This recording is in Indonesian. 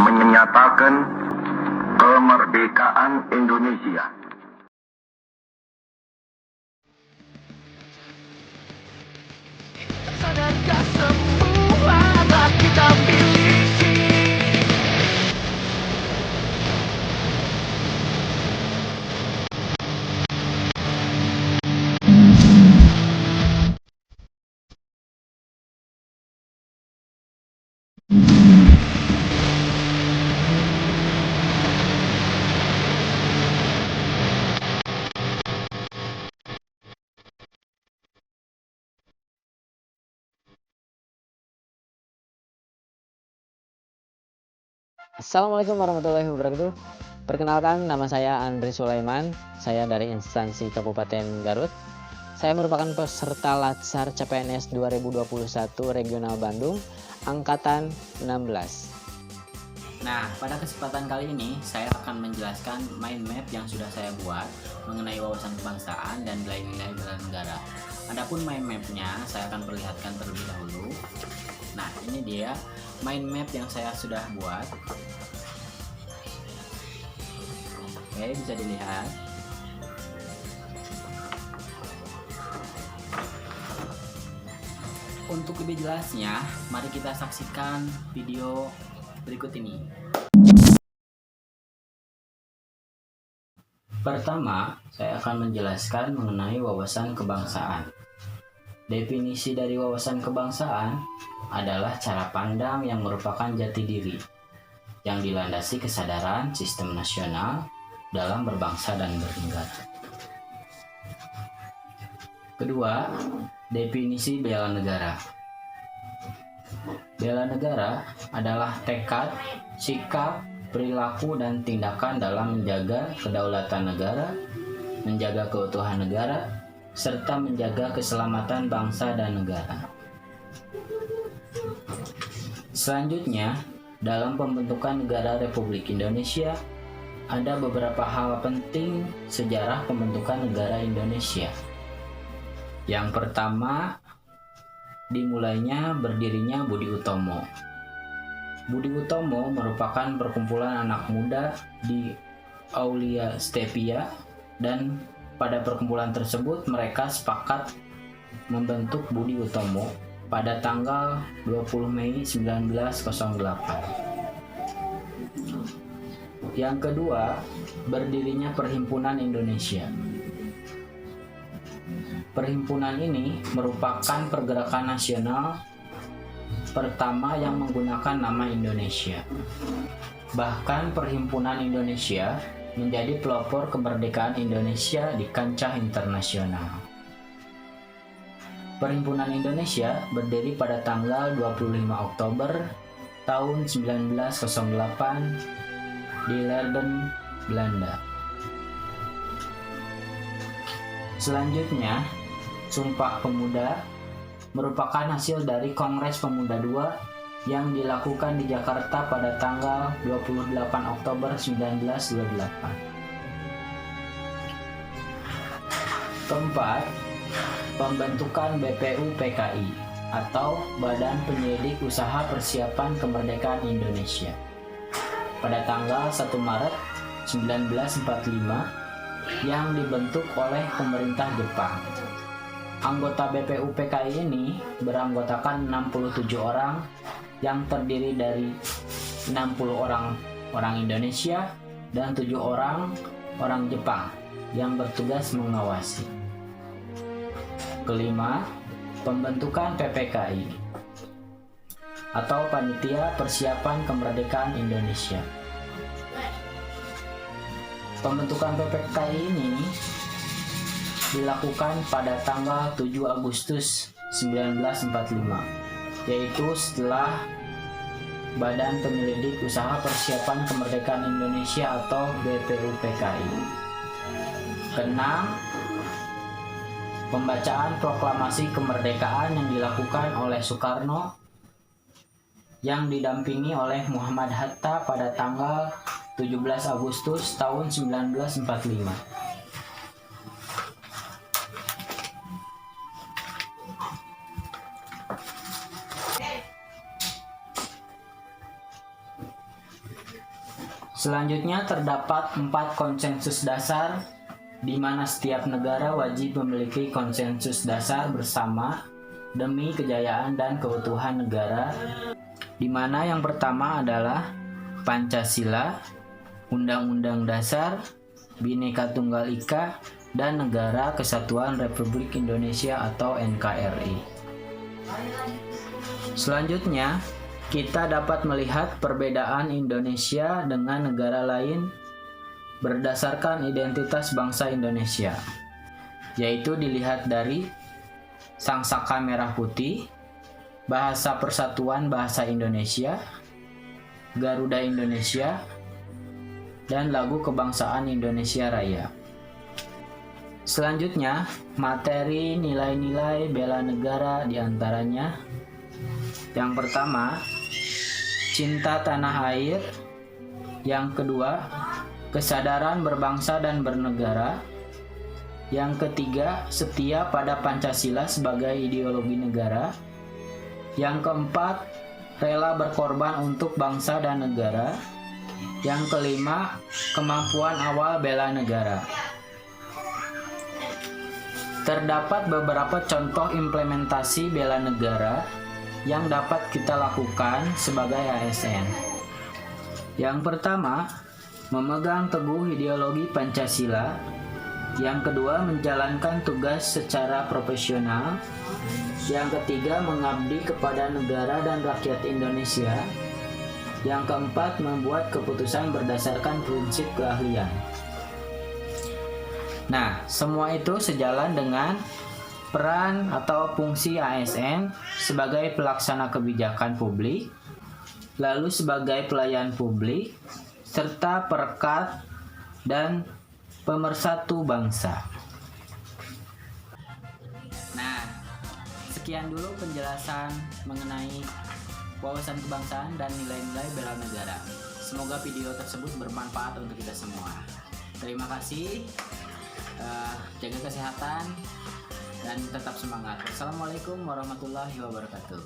menyatakan kemerdekaan Indonesia. Sadarkah semua hak kita miliki? Assalamualaikum warahmatullahi wabarakatuh. Perkenalkan, nama saya Andri Sulaiman. Saya dari instansi Kabupaten Garut. Saya merupakan peserta Latsar CPNS 2021 Regional Bandung, Angkatan 16. Nah, pada kesempatan kali ini saya akan menjelaskan mind map yang sudah saya buat mengenai wawasan kebangsaan dan nilai-nilai bela negara. Adapun mind mapnya saya akan perlihatkan terlebih dahulu. Nah, ini dia mind map yang saya sudah buat. Oke, bisa dilihat. Untuk lebih jelasnya, mari kita saksikan video berikut ini. Pertama, saya akan menjelaskan mengenai wawasan kebangsaan. Definisi dari wawasan kebangsaan adalah cara pandang yang merupakan jati diri, yang dilandasi kesadaran sistem nasional dalam berbangsa dan bernegara. Kedua, definisi bela negara. Bela negara adalah tekad, sikap, perilaku, dan tindakan dalam menjaga kedaulatan negara, menjaga keutuhan negara, serta menjaga keselamatan bangsa dan negara. Selanjutnya, dalam pembentukan negara Republik Indonesia, ada beberapa hal penting sejarah pembentukan negara Indonesia. Yang pertama, dimulainya berdirinya Budi Utomo. Budi Utomo merupakan perkumpulan anak muda di Aulia Stepia, dan pada perkumpulan tersebut mereka sepakat membentuk Budi Utomo pada tanggal 20 Mei 1908. Yang kedua, berdirinya Perhimpunan Indonesia. Perhimpunan ini merupakan pergerakan nasional pertama yang menggunakan nama Indonesia. Bahkan Perhimpunan Indonesia menjadi pelopor kemerdekaan Indonesia di kancah internasional. Perhimpunan Indonesia berdiri pada tanggal 25 Oktober tahun 1908 di Leiden, Belanda. Selanjutnya, Sumpah Pemuda merupakan hasil dari Kongres Pemuda II yang dilakukan di Jakarta pada tanggal 28 Oktober 1928. Keempat, pembentukan BPUPKI atau Badan Penyelidik Usaha Persiapan Kemerdekaan Indonesia pada tanggal 1 Maret 1945 yang dibentuk oleh pemerintah Jepang. Anggota BPUPKI ini beranggotakan 67 orang yang terdiri dari 60 orang Indonesia dan 7 orang Jepang yang bertugas mengawasi. Kelima, pembentukan PPKI atau Panitia Persiapan Kemerdekaan Indonesia. Pembentukan PPKI ini dilakukan pada tanggal 7 Agustus 1945, yaitu setelah Badan Penyelidik Usaha Persiapan Kemerdekaan Indonesia atau BPUPKI. Keenam, pembacaan proklamasi kemerdekaan yang dilakukan oleh Soekarno yang didampingi oleh Muhammad Hatta pada tanggal 17 Agustus tahun 1945. Selanjutnya terdapat 4 konsensus dasar di mana setiap negara wajib memiliki konsensus dasar bersama demi kejayaan dan keutuhan negara, di mana yang pertama adalah Pancasila, Undang-Undang Dasar, Bhinneka Tunggal Ika, dan Negara Kesatuan Republik Indonesia atau NKRI. Selanjutnya, kita dapat melihat perbedaan Indonesia dengan negara lain berdasarkan identitas bangsa Indonesia, yaitu dilihat dari Sangsaka Merah Putih, Bahasa Persatuan Bahasa Indonesia, Garuda Indonesia, dan Lagu Kebangsaan Indonesia Raya. Selanjutnya, materi nilai-nilai bela negara diantaranya: yang pertama, cinta tanah air; yang kedua, kesadaran berbangsa dan bernegara; yang ketiga, setia pada Pancasila sebagai ideologi negara; yang keempat, rela berkorban untuk bangsa dan negara; yang kelima, kemampuan awal bela negara. Terdapat beberapa contoh implementasi bela negara yang dapat kita lakukan sebagai ASN. Yang pertama, memegang teguh ideologi Pancasila. Yang kedua, menjalankan tugas secara profesional. Yang ketiga, mengabdi kepada negara dan rakyat Indonesia. Yang keempat, membuat keputusan berdasarkan prinsip keahlian. Nah, semua itu sejalan dengan peran atau fungsi ASN sebagai pelaksana kebijakan publik, lalu sebagai pelayan publik, serta perekat dan pemersatu bangsa. Nah, sekian dulu penjelasan mengenai wawasan kebangsaan dan nilai-nilai bela negara. Semoga video tersebut bermanfaat untuk kita semua. Terima kasih. Jaga kesehatan dan tetap semangat. Assalamualaikum warahmatullahi wabarakatuh.